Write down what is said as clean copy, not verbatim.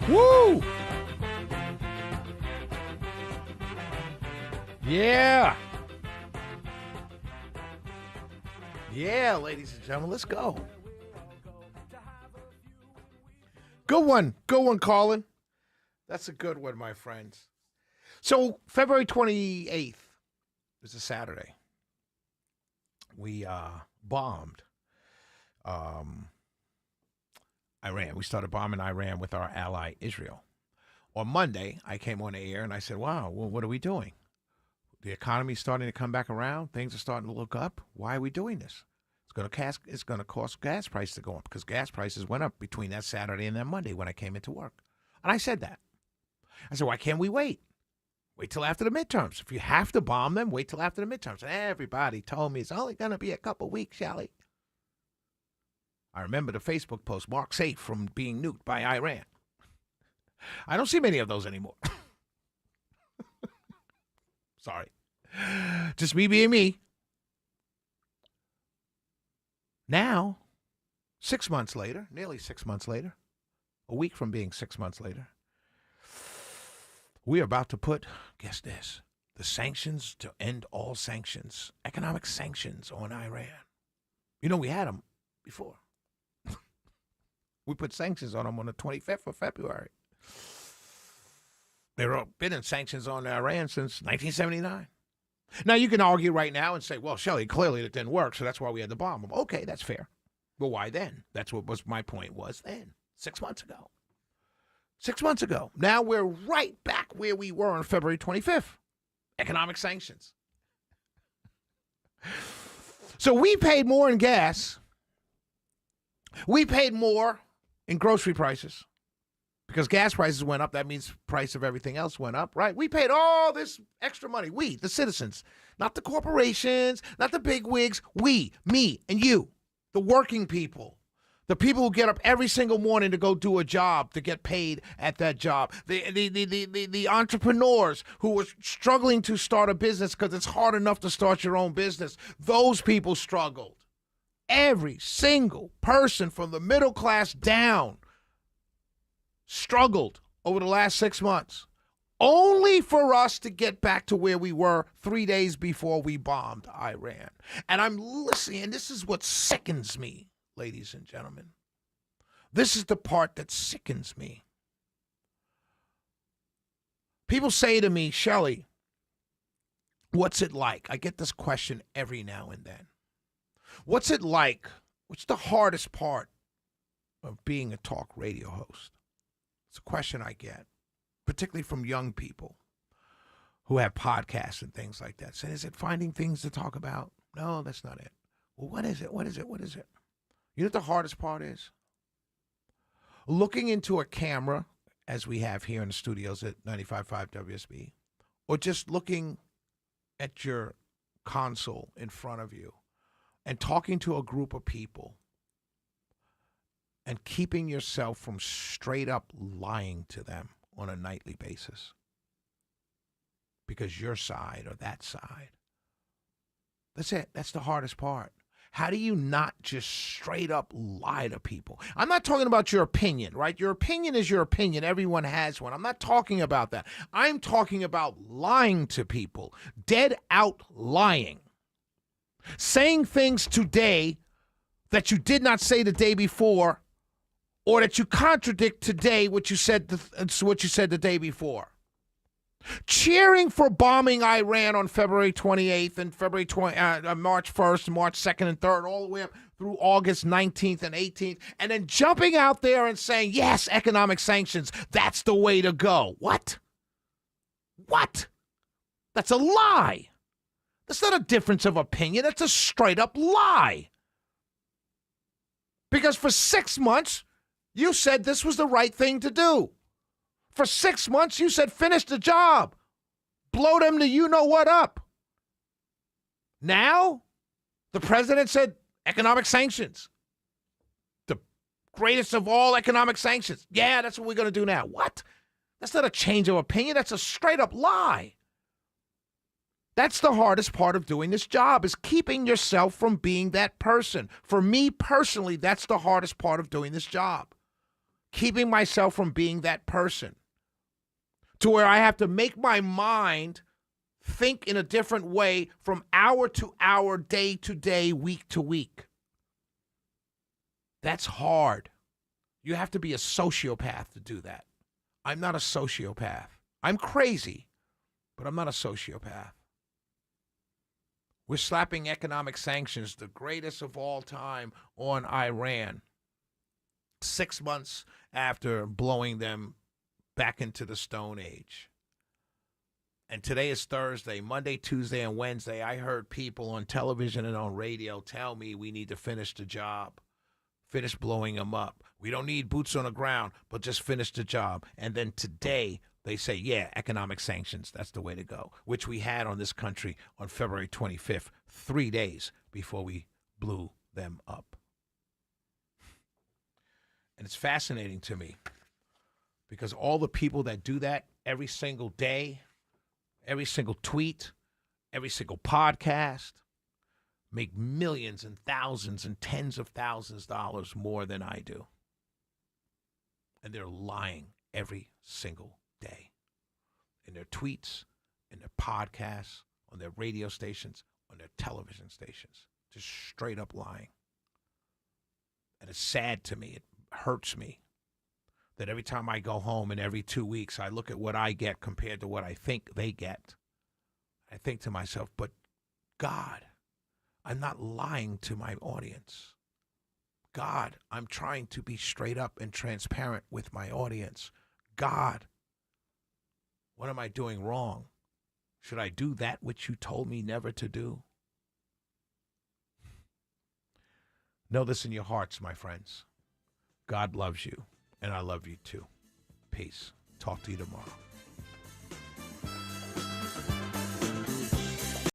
Woo! Yeah. Yeah, ladies and gentlemen, let's go. Good one, Colin. That's a good one, my friends. So, February 28th was a Saturday. We bombed Iran. We started bombing Iran with our ally, Israel. On Monday, I came on the air and I said, wow, well, what are we doing? The economy's starting to come back around. Things are starting to look up. Why are we doing this? It's going to cause gas prices to go up because gas prices went up between that Saturday and that Monday when I came into work. And I said that. I said, why can't we wait? Wait till after the midterms. If you have to bomb them, wait till after the midterms. And everybody told me it's only going to be a couple weeks, Shelly. I remember the Facebook post, Mark safe from being nuked by Iran. I don't see many of those anymore. Sorry. Just me being me. Now, 6 months later, nearly 6 months later, a week from being 6 months later, we are about to put, guess this, the sanctions to end all sanctions, economic sanctions on Iran. You know, we had them before. We put sanctions on them on the 25th of February. They've been in sanctions on Iran since 1979. Now, you can argue right now and say, well, Shelley, clearly it didn't work, so that's why we had to bomb them. Okay, that's fair. But why then? That's what was my point was then, 6 months ago. 6 months ago. Now we're right back where we were on February 25th. Economic sanctions. So we paid more in gas. We paid more in grocery prices. Because gas prices went up, that means price of everything else went up, right? We paid all this extra money. We, the citizens, not the corporations, not the bigwigs. We, me, and you, the working people, the people who get up every single morning to go do a job to get paid at that job, the entrepreneurs who were struggling to start a business because it's hard enough to start your own business. Those people struggled. Every single person from the middle class down struggled over the last 6 months, only for us to get back to where we were 3 days before we bombed Iran. And I'm listening, and this is what sickens me, ladies and gentlemen. This is the part that sickens me. People say to me, Shelley, what's it like? I get this question every now and then. What's it like? What's the hardest part of being a talk radio host? It's a question I get, particularly from young people who have podcasts and things like that. Say, is it finding things to talk about? No, that's not it. Well, what is it? What is it? What is it? You know what the hardest part is? Looking into a camera, as we have here in the studios at 95.5 WSB, or just looking at your console in front of you and talking to a group of people and keeping yourself from straight up lying to them on a nightly basis. Because your side or that side. That's it. That's the hardest part. How do you not just straight up lie to people? I'm not talking about your opinion, right? Your opinion is your opinion. Everyone has one. I'm not talking about that. I'm talking about lying to people. Dead out lying. Saying things today that you did not say the day before, or that you contradict today what you said the day before. Cheering for bombing Iran on February 28th and March 1st, March 2nd and 3rd, all the way up through August 19th and 18th, and then jumping out there and saying, yes, economic sanctions, that's the way to go. What? What? That's a lie. That's not a difference of opinion. That's a straight up lie. Because for 6 months, you said this was the right thing to do. For 6 months, you said finish the job. Blow them to you-know-what up. Now, the president said economic sanctions. The greatest of all economic sanctions. Yeah, that's what we're going to do now. What? That's not a change of opinion. That's a straight-up lie. That's the hardest part of doing this job, is keeping yourself from being that person. For me personally, that's the hardest part of doing this job. keeping myself from being that person to where I have to make my mind think in a different way from hour to hour, day to day, week to week. That's hard. You have to be a sociopath to do that. I'm not a sociopath. I'm crazy, but I'm not a sociopath. We're slapping economic sanctions, the greatest of all time, on Iran 6 months after blowing them back into the Stone Age. And today is Thursday. Monday, Tuesday, and Wednesday, I heard people on television and on radio tell me we need to finish the job, finish blowing them up. We don't need boots on the ground, but just finish the job. And then today, they say, yeah, economic sanctions, that's the way to go, which we had on this country on February 25th, 3 days before we blew them up. And it's fascinating to me because all the people that do that every single day, every single tweet, every single podcast, make millions and thousands and tens of thousands of dollars more than I do. And they're lying every single day in their tweets, in their podcasts, on their radio stations, on their television stations. Just straight up lying. And it's sad to me. It hurts me that every time I go home and every 2 weeks I look at what I get compared to what I think they get. I think to myself, but God, I'm not lying to my audience. God, I'm trying to be straight up and transparent with my audience. God, what am I doing wrong? Should I do that which you told me never to do? Know this in your hearts, my friends. God loves you, and I love you too. Peace. Talk to you tomorrow.